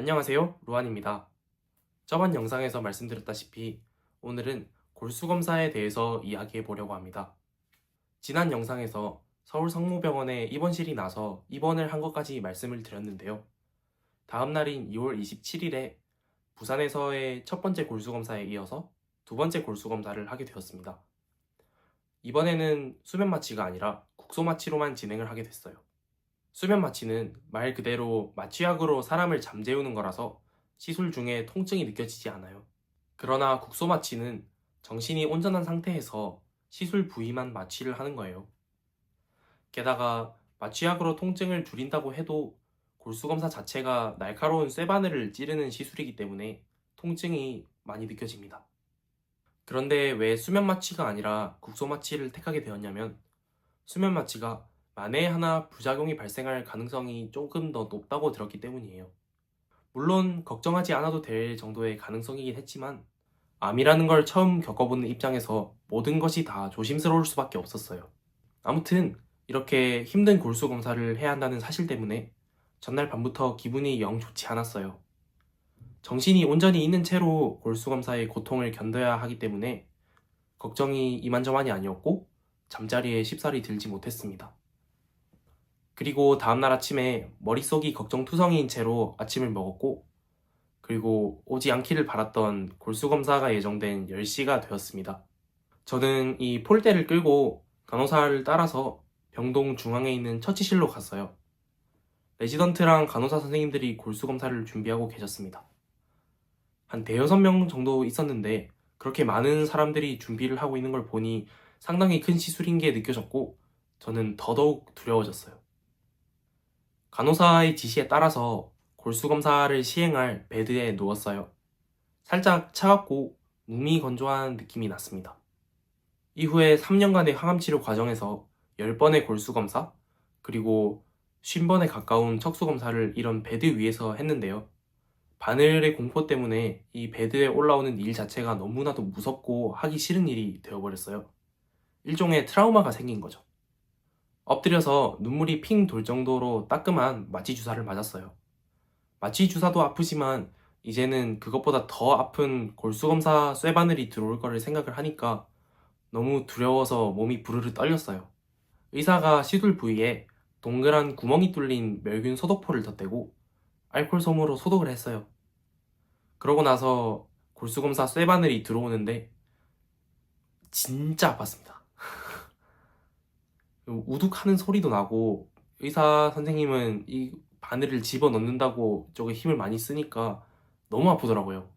안녕하세요, 로안입니다. 저번 영상에서 말씀드렸다시피 오늘은 골수검사에 대해서 이야기해 보려고 합니다. 지난 영상에서 서울 성모병원에 입원실이 나서 입원을 한 것까지 말씀을 드렸는데요. 다음 날인 2월 27일에 부산에서의 첫 번째 골수검사에 이어서 두 번째 골수검사를 하게 되었습니다. 이번에는 수면 마취가 아니라 국소 마취로만 진행을 하게 됐어요. 수면 마취는 말 그대로 마취약으로 사람을 잠재우는 거라서 시술 중에 통증이 느껴지지 않아요. 그러나 국소 마취는 정신이 온전한 상태에서 시술 부위만 마취를 하는 거예요. 게다가 마취약으로 통증을 줄인다고 해도 골수검사 자체가 날카로운 쇠바늘을 찌르는 시술이기 때문에 통증이 많이 느껴집니다. 그런데 왜 수면 마취가 아니라 국소 마취를 택하게 되었냐면 수면 마취가 만에 하나 부작용이 발생할 가능성이 조금 더 높다고 들었기 때문이에요. 물론 걱정하지 않아도 될 정도의 가능성이긴 했지만 암이라는 걸 처음 겪어보는 입장에서 모든 것이 다 조심스러울 수밖에 없었어요. 아무튼 이렇게 힘든 골수 검사를 해야 한다는 사실 때문에 전날 밤부터 기분이 영 좋지 않았어요. 정신이 온전히 있는 채로 골수 검사의 고통을 견뎌야 하기 때문에 걱정이 이만저만이 아니었고 잠자리에 쉽사리 들지 못했습니다. 그리고 다음날 아침에 머릿속이 걱정투성이인 채로 아침을 먹었고 그리고 오지 않기를 바랐던 골수검사가 예정된 10시가 되었습니다. 저는 이 폴대를 끌고 간호사를 따라서 병동 중앙에 있는 처치실로 갔어요. 레지던트랑 간호사 선생님들이 골수검사를 준비하고 계셨습니다. 한 대여섯 명 정도 있었는데 그렇게 많은 사람들이 준비를 하고 있는 걸 보니 상당히 큰 시술인 게 느껴졌고 저는 더더욱 두려워졌어요. 간호사의 지시에 따라서 골수검사를 시행할 베드에 누웠어요. 살짝 차갑고 몸이 건조한 느낌이 났습니다. 이후에 3년간의 항암치료 과정에서 10번의 골수검사, 그리고 50번에 가까운 척수검사를 이런 베드 위에서 했는데요. 바늘의 공포 때문에 이 베드에 올라오는 일 자체가 너무나도 무섭고 하기 싫은 일이 되어버렸어요. 일종의 트라우마가 생긴 거죠. 엎드려서 눈물이 핑 돌 정도로 따끔한 마취 주사를 맞았어요. 마취 주사도 아프지만 이제는 그것보다 더 아픈 골수검사 쇠바늘이 들어올 거를 생각을 하니까 너무 두려워서 몸이 부르르 떨렸어요. 의사가 시술 부위에 동그란 구멍이 뚫린 멸균 소독포를 덧대고 알코올 솜으로 소독을 했어요. 그러고 나서 골수검사 쇠바늘이 들어오는데 진짜 아팠습니다. 우둑하는 소리도 나고 의사 선생님은 이 바늘을 집어넣는다고 저게 힘을 많이 쓰니까 너무 아프더라고요.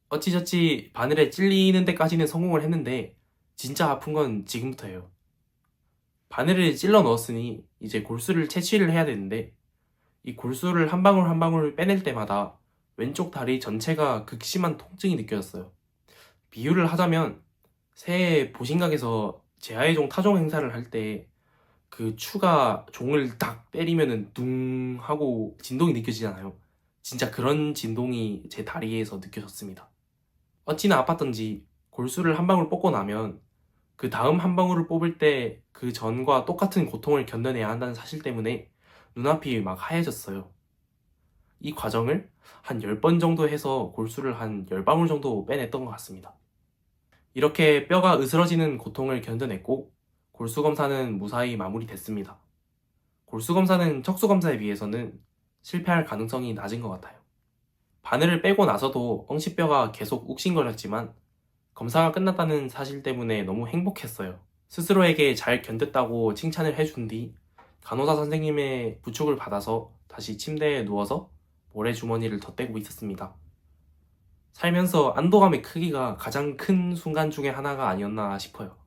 어찌저찌 바늘에 찔리는 데까지는 성공을 했는데 진짜 아픈 건 지금부터예요. 바늘을 찔러 넣었으니 이제 골수를 채취를 해야 되는데 이 골수를 한 방울 한 방울 빼낼 때마다 왼쪽 다리 전체가 극심한 통증이 느껴졌어요. 비유를 하자면 새해 보신각에서 제아의종 타종 행사를 할 때 그 추가 종을 딱 때리면은 둥 하고 진동이 느껴지잖아요. 진짜 그런 진동이 제 다리에서 느껴졌습니다. 어찌나 아팠던지 골수를 한 방울 뽑고 나면 그 다음 한 방울을 뽑을 때 그 전과 똑같은 고통을 견뎌내야 한다는 사실 때문에 눈앞이 막 하얘졌어요. 이 과정을 한 10번 정도 해서 골수를 한 10방울 정도 빼냈던 것 같습니다. 이렇게 뼈가 으스러지는 고통을 견뎌냈고 골수검사는 무사히 마무리됐습니다. 골수검사는 척수검사에 비해서는 실패할 가능성이 낮은 것 같아요. 바늘을 빼고 나서도 엉치뼈가 계속 욱신거렸지만 검사가 끝났다는 사실 때문에 너무 행복했어요. 스스로에게 잘 견뎠다고 칭찬을 해준 뒤 간호사 선생님의 부축을 받아서 다시 침대에 누워서 모래주머니를 덧대고 있었습니다. 살면서 안도감의 크기가 가장 큰 순간 중에 하나가 아니었나 싶어요.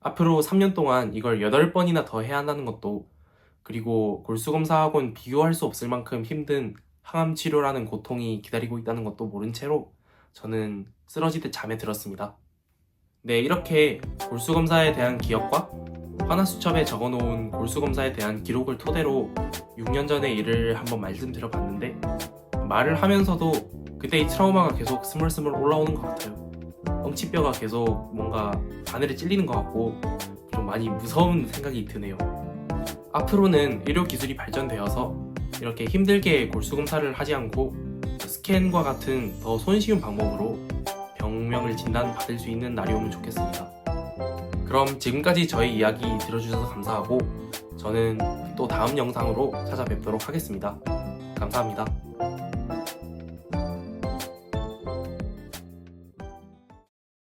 앞으로 3년 동안 이걸 8번이나 더 해야 한다는 것도 그리고 골수검사하고는 비교할 수 없을 만큼 힘든 항암치료라는 고통이 기다리고 있다는 것도 모른 채로 저는 쓰러지듯 잠에 들었습니다. 네, 이렇게 골수검사에 대한 기억과 하나수첩에 적어놓은 골수검사에 대한 기록을 토대로 6년 전의 일을 한번 말씀드려봤는데 말을 하면서도 그때의 트라우마가 계속 스물스물 올라오는 것 같아요. 엉치뼈가 계속 뭔가 바늘에 찔리는 것 같고 좀 많이 무서운 생각이 드네요. 앞으로는 의료 기술이 발전되어서 이렇게 힘들게 골수검사를 하지 않고 스캔과 같은 더 손쉬운 방법으로 병명을 진단받을 수 있는 날이 오면 좋겠습니다. 그럼 지금까지 저의 이야기 들어주셔서 감사하고 저는 또 다음 영상으로 찾아뵙도록 하겠습니다. 감사합니다.